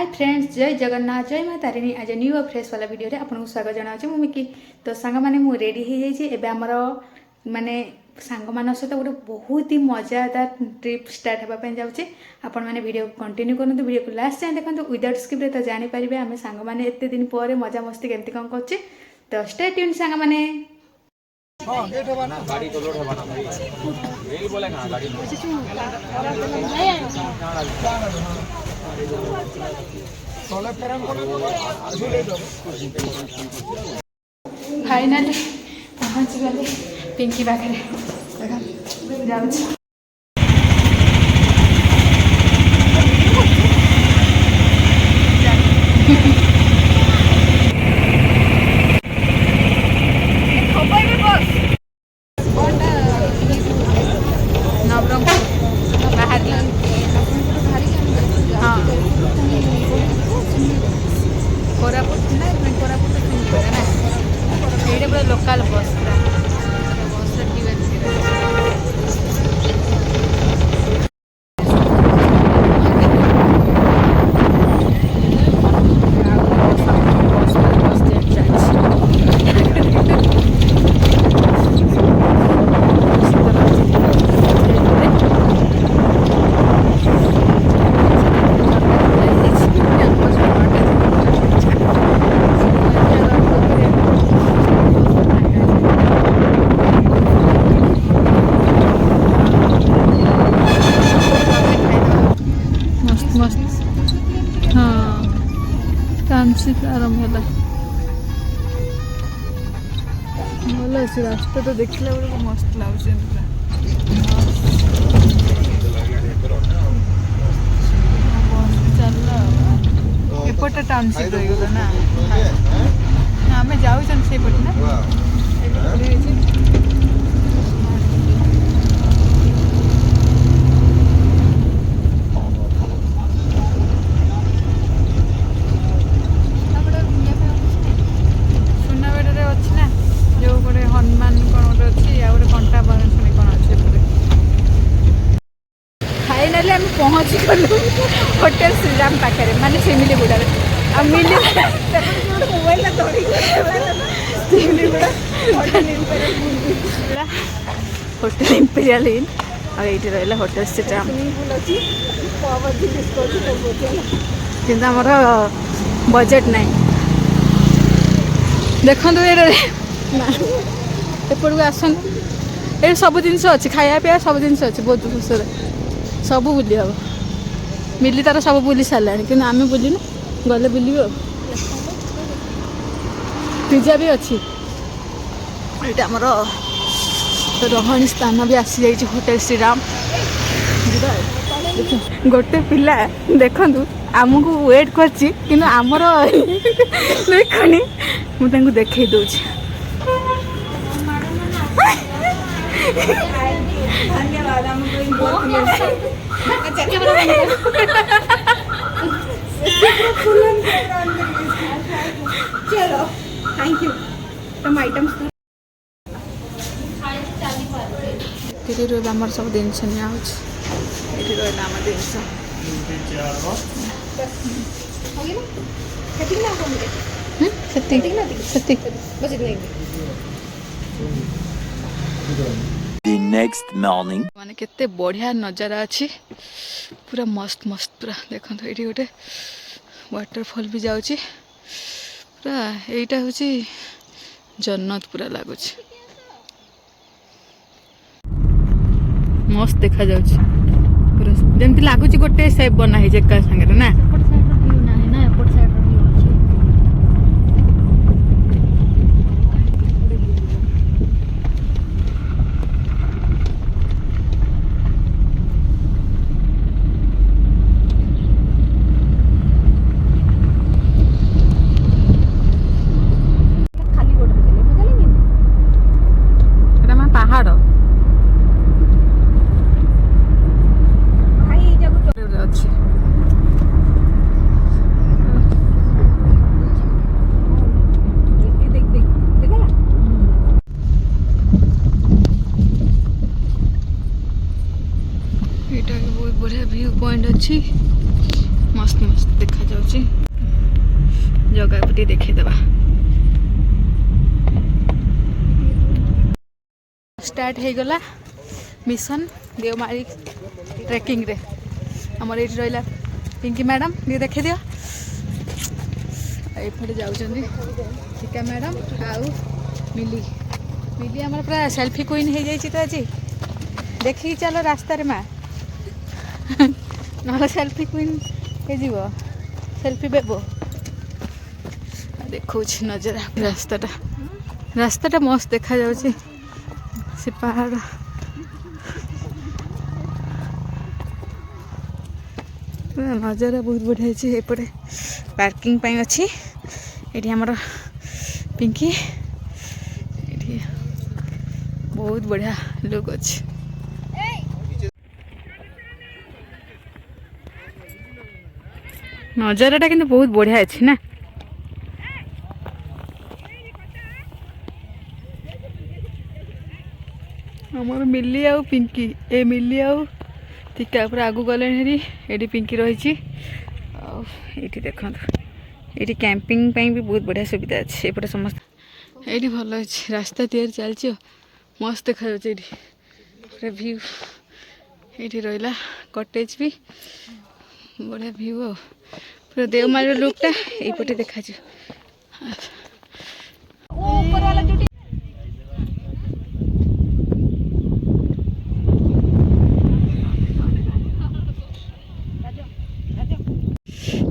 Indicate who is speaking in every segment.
Speaker 1: Friends जय जगन्नाथ जय माँ तारिणी आज न्यू और फ्रेश वाला वीडियो रे आपको स्वागत जनाऊँ मु मिकी तो सांग मैंने मु रेडी हो जाए आमर माने सांग मान सहित गोटे बहुत ही मजादार ट्रिप स्टार्ट होगापी जाऊँचे आपण मैंने वीडियो कंटिन्यू करूँ वीडियो को लास्ट जाए देखो विदाउट स्किप रे तो जानीपारे आम सांग मैंने एत दिन पर मजा मस्ती केमती कौन कर तो स्टे ट्यून सांग मैंने
Speaker 2: गाड़ी तो लोड होगा ना भाई यही बोले ना गाड़ी
Speaker 1: फाइनाली पहुँच गले पिंकी पाखे जाऊँ लोकल बस आरंभ है भल अच्छे रास्ता तो देखला बेलू मस्त लगे चल एपटे टाउनशिप रहीगला ना आम जाऊँ से पटे ना फाइनाली आम पहुँच गलु होटेल श्रीराम पाखे माने फैमिली गुड़ा मिली मोबाइल होटेल इंपेरियल इन और ये रहा होटेल श्रीराम कि आमर बजेट ना देखु एपटू आसन ये सब जिन अच्छी खाया पीया सब जिन अच्छी बहुत खुश सब बुली हम मिली तार सब बुली सारा कि आम बुलूनु गले बुलू पिज्जा भी अच्छी ये आमर रहणी स्थान भी आसी जाइए होटेल श्रीराम गोटे पिला देखु आमको वेट कर आमर देखनी मुझे देखे दूसरी धन्यवाद चलो थैंक यू तुम आइटम्स आमर सब जिनस निया रहा जिनस
Speaker 3: The next morning
Speaker 1: माने केते बढ़िया नजारा अच्छी पूरा मस्त मस्त पूरा देखो ये गोटे वाटरफॉल भी जाऊँगी पूरा यहीटा हूँ जन्नत पूरा लगुच मस्त देखा जाऊँ पूरा जमी लगुच गोटे सेप बना है एका सागर ना मस्त मस्त देखा जाउची जगह को देखी देबा स्टार्ट हो गला मिशन देवमाली ट्रेकिंग रे हमर एठी रहला पिंकी मैडम ये देखे दियो एपटे जाउचंदी टीका मैडम आउ मिली मिली हमर पूरा सेल्फी क्वीन हो जाई तो आज देखी चलो रास्ता रे माँ ना सेल्फी क्वीन हो जीवो सेल्फी बेबो देखो नजर रास्ताटा मस्त देखा जाउची से पहाड़ नजारा बहुत बढ़िया है एपटे पार्किंग पाई अच्छी ये आमर पिंकी ये बहुत बढ़िया लुक अच्छे नजाराटा किंतु बहुत बढ़िया अच्छी ना आमर मिली आउ पिंकी ए मिली आउ टीका पूरा आगू गले ये पिंकी रही ये देखो ये कैंपिंग भी बहुत बढ़िया सुविधा अच्छे एपटे समस्त ये भल अच्छे रास्ता तैयारी चलती मस्त देखा पूरा व्यू ये रहा कटेज भी बढ़िया व्यू पूरा देवमाली लुकटा यपटे देखा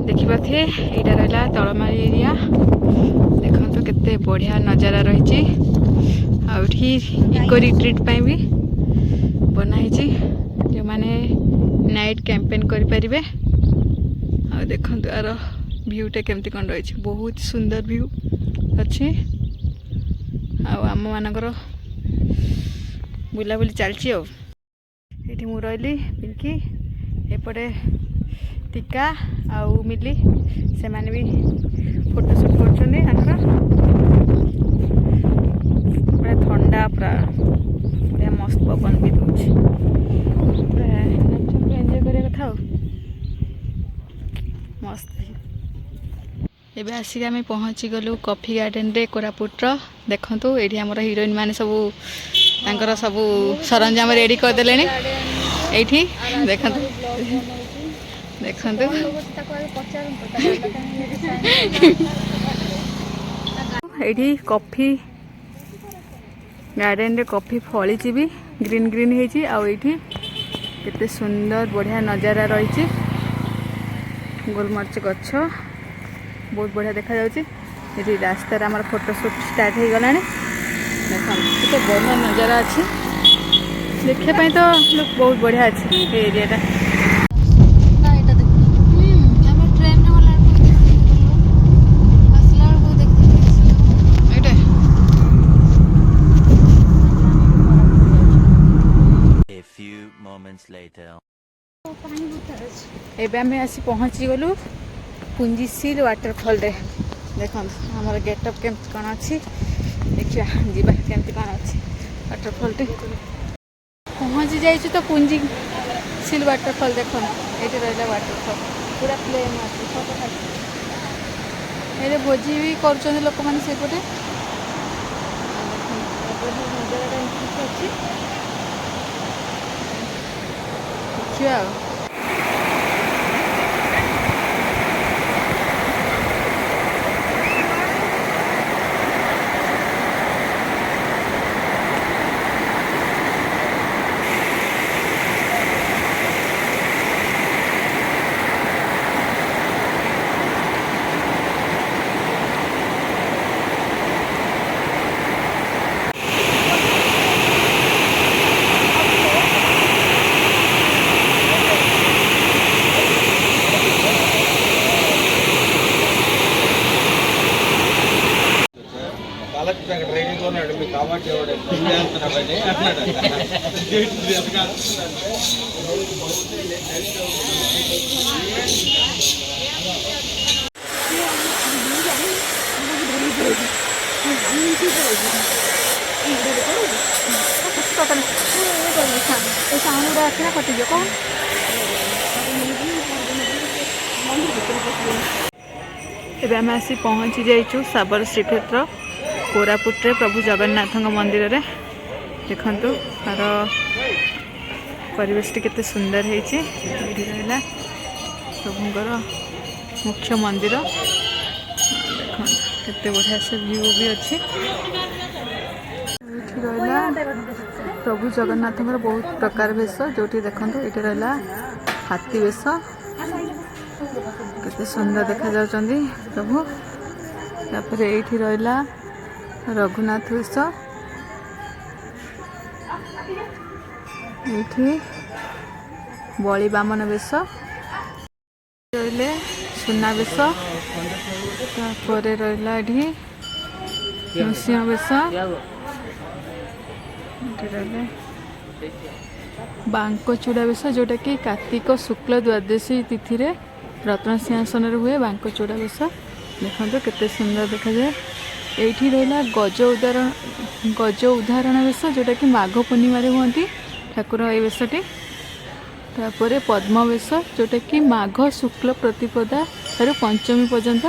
Speaker 1: देखा थे यहाँ रहा तलमारी एरिया देखो तो केते बढ़िया नजारा रही इको रिट्रीट भी बनाई जो मैंने नाइट कैंपेन करें देखो यार व्यूटा केमती कौन रही बहुत सुंदर व्यू अच्छी आम मानकर बुलाबुली चलती ये मु रही पिंकी एपटे टीका आउ मिली से माने भी फोटोशूट कर पूरा ठंडा पूरा पूरा मस्त पवन भी दूसरी पूरा एंजॉय करिया कथा मस्त एबे आसिक आम पहुँची गलु कॉफी गार्डन रे कोरापुटर देखंतु एठी हमर हीरोइन माने सबू तांकर सबू सरंजाम रेडी कर देलेनी एठी देखंतु देखंतु एठी कॉफी गार्डन रे कॉफी फली भी ग्रीन ग्रीन होती आठी केते सुंदर बढ़िया नजारा रही गोलमरीच गछ बहुत बढ़िया देखा जाउची ये रास्ता आम फोटोशूट स्टार्ट हो गला देख केते बढ़िया नजारा अच्छी देखापी तो लुक बहुत बढ़िया अच्छी एरियाटा एबे आम आसी पहुँची गलु पुंजीसील वाटरफॉल रे देखो हमारे गेटअप केमती कौन अच्छी देखिया जीवा केमती कौन अच्छी वाटरफॉल टे पहुँची जाइए तो पुंजी सील वाटरफॉल देखो ये रहा वाटरफॉल पूरा प्लेन वाटरफॉल ये भोजी भी कर लोक मैंने सेपटे अच्छी देखिए
Speaker 2: ట్రైనింగ్ ఉన్నాడు మీకు కాబట్టి
Speaker 1: साउंड कटिज कौन एबे आम आसी पहुँची जाइछु साबर श्रीक्षेत्र कोरापुट रे प्रभु जगन्नाथ मंदिर रे देखंतु तार परिवेश केते सुंदर है प्रभुंर मुख्य मंदिर देख केते बढ़िया से व्यू भी अच्छी रहा प्रभु जगन्नाथ बहुत प्रकार वेश जो देखो ये रहा हाथी वेश केते सुंदर देखा जाउछंदी प्रभु तापर ये रहा रघुनाथ वेश ये बलि बामन वेश रहिले सुना वेश तापर रहा ये नृसिंह वेश बांकचूड़ा वेश जोटा कि कार्तिक शुक्ल द्वादशी तिथि रे रत्न सिंहासन हुए बांकचूड़ा वेश देखो केते सुंदर देखा जाए ये रहा गज उदाहरण वेश जोटा कि माघ पूर्णिमा हुंती ठाकुर ये वेशटी तापर पद्म वेश जोटा कि माघ शुक्ल प्रतिपदा ठार पंचमी पर्यंत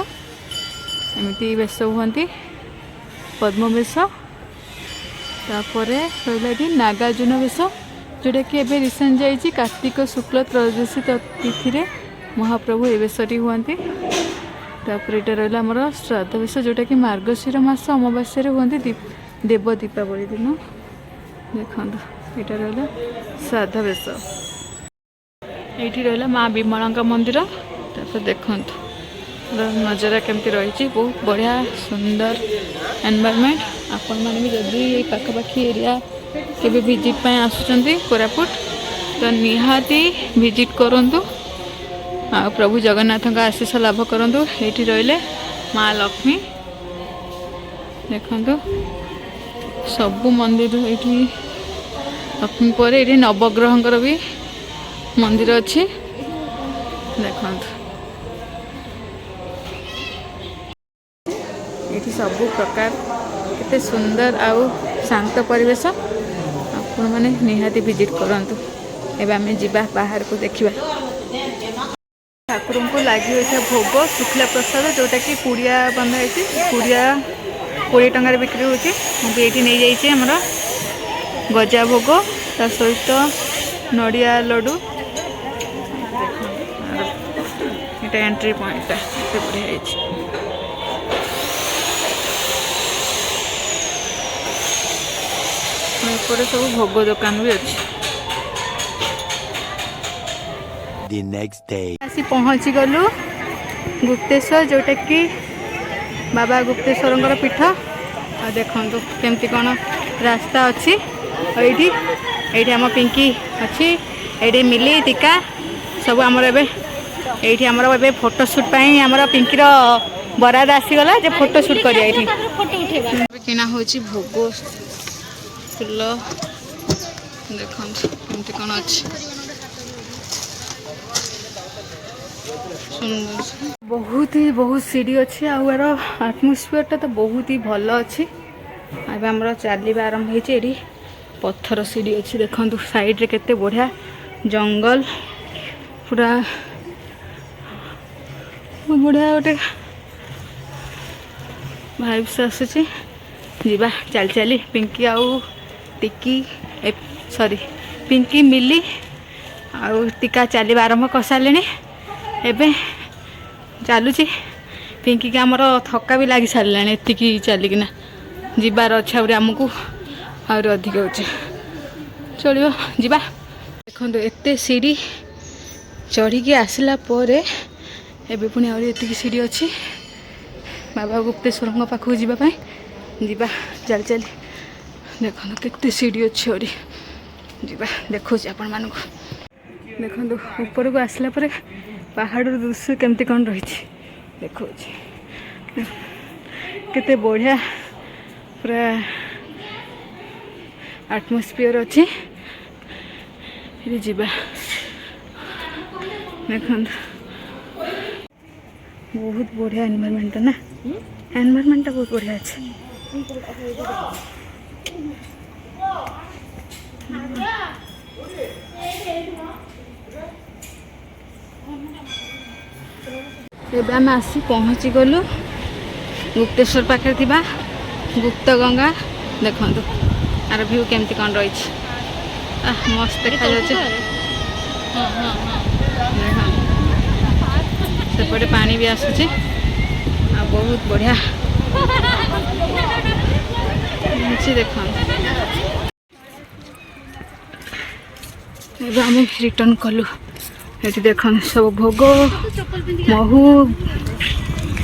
Speaker 1: एमती वेश हुंती पद्म वेश तापर रहा ये नागार्जुन वेश जोटा कि एबे रिसेंट जाइए कार्तिक शुक्ल त्रयोदशी तिथि रे महाप्रभु ये वेशटी हुंती तापर ये रहा आमर श्राद्ध वेश जोटा कि मार्गशीर मास अमावास्या हुंती देव दीपावली दिन देखो ये रहा श्राद्ध वेश ये रहा माँ विमला मंदिर तापर देखो नजारा केमती रही बहुत बढ़िया सुंदर एनवायरनमेंट आपण मैंने भी जदि ये पाखापाखी एरिया केबे विजिट पे आसुचंती कोरापुट तो निहाती विजिट करंतु आ प्रभु जगन्नाथ का आशीष लाभ करंतु एठी रहिले माँ लक्ष्मी देखंतु सबु मंदिर एठी लक्ष्मी पर एठी नवग्रहंकर भी मंदिर अच्छी देखंतु ये सब प्रकार केते सुंदर आउ शांत परिवेश आपण माने निहाती विजिट करंतु एबे आमे जिबा बाहर को देखिबा ठाकुर को लगी होता भोग शुक्ला प्रसाद जोटा कि पुड़िया बंधा है पुड़िया 20 टंकार बिक्री होची ये नहीं जाइए आमर गजा भोग ता सहित नड़िया लड्डू ये एंट्री पॉइंट बढ़िया है सब भोग दुकान भी अच्छी
Speaker 3: The next day.
Speaker 1: आसी पहुँची गलु गुप्तेश्वर जोटा कि बाबा गुप्तेश्वर पीठ आ देखु केमती कौन रास्ता अच्छी ये आम पिंकी अच्छी ये मिली टीका सब आमर ये आमर फोटोशूट आमर पिंकीर बराद आसीगला जे फोटोशूट कर किना हो भोग फुल देख केमती कौन अच्छी बहुत सीढ़ी अच्छी आर आटमोस्फियर तो बहुत ही भल अच्छी आम चलवा आरंभ होती पत्थर सीढ़ी अच्छी देखो साइड रे केते बढ़िया जंगल पूरा बढ़िया गोटे भाइब्स आसूची जीवा चल चली पिंकी आउ टिकी सॉरी पिंकी मिली आउ टीका चलवा आरंभ कर सारे एबे चलुची पिंकी के आमर थका भी लगी सारा एतिकी चलिकिना जीवार अच्छा आमको आहुरी अधिक हो चलो जीवा देखो एत सीढ़ी चढ़ी आसला एबे पुणी आहरी एतिकी सीढ़ी अच्छी बाबा गुप्तेश्वर पाखक जावाई जीवा चल चल देखो केते सीढ़ी अच्छी आहरी जीवा देखो आपण मानक देखो ऊपर को आसला पहाड़ दृश्य केमती कौन रही देखो केते बढ़िया पूरा आटमोस्फियर अच्छी जीवा देख बहुत बढ़िया एनवायरनमेंट ना एनवायरनमेंट बहुत बढ़िया अच्छे ଏବେ ଆମେ ଆସି ପହଞ୍ଚି ଗଲୁ ଗୁପ୍ତେଶ୍ୱର ପାଖରେ ଥିବା ଗୁପ୍ତ ଗଙ୍ଗା। ଦେଖନ୍ତୁ ଆର ଭ୍ୟୁ କେମିତି କ'ଣ ରହିଛି। ମସ୍ତ ଦେଖାଯାଉଛି। ସେପଟେ ପାଣି ବି ଆସୁଛି ଆଉ ବହୁତ ବଢ଼ିଆ ଅଛି। ଦେଖନ୍ତୁ ଏବେ ଆମେ ରିଟର୍ନ କଲୁ। ଏଠି ଦେଖନ୍ତୁ ସବୁ ଭୋଗ, ମହୁ,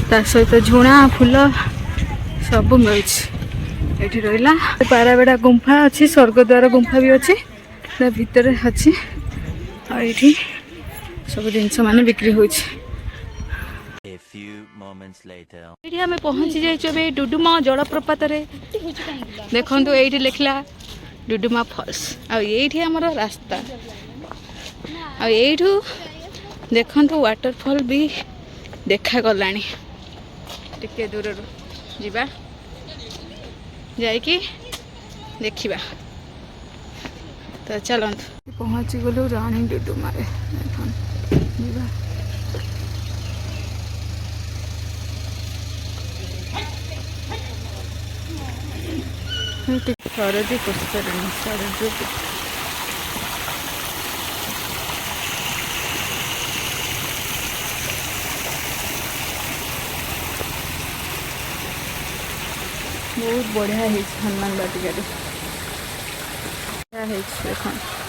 Speaker 1: ତା ସହିତ ଝୁଣା ଫୁଲ ସବୁ ମିଳୁଛି ଏଠି। ରହିଲା ପାରାବେଡ଼ା ଗୁମ୍ଫା ଅଛି, ସ୍ୱର୍ଗଦ୍ୱାର ଗୁମ୍ଫା ବି ଅଛି ତା ଭିତରେ ଅଛି। ଆଉ ଏଇଠି ସବୁ ଜିନିଷ ମାନେ ବିକ୍ରି ହେଉଛି।
Speaker 3: A few moments later.
Speaker 1: ଏଇଠି ଆମେ ପହଞ୍ଚି ଯାଇଛୁ ଏବେ ଡୁଡୁମା ଜଳପ୍ରପାତରେ। ଦେଖନ୍ତୁ ଏଇଠି ଲେଖିଲା ଡୁଡୁମା ଫଲ୍ସ। ଆଉ ଏଇଠି ଆମର ରାସ୍ତା। ଆଉ ଏଇଠୁ ଦେଖନ୍ତୁ ୱାଟରଫଲ୍ ବି ଦେଖାଗଲାଣି। ଟିକେ ଦୂରରୁ ଯିବା, ଯାଇକି ଦେଖିବା। ତ ଚାଲନ୍ତୁ ପହଞ୍ଚିଗଲୁ ରାଣୀ ଡୁଡୁମାରେ। ଯିବା। ସରଜୀ ପୁଷ୍କରିଣୀ, ସରଜୀ ବହୁତ ବଢ଼ିଆ ହେଇଛି। ହନୁମାନ ବାଟିକାରେ ହେଇଛି ଦେଖନ୍ତୁ।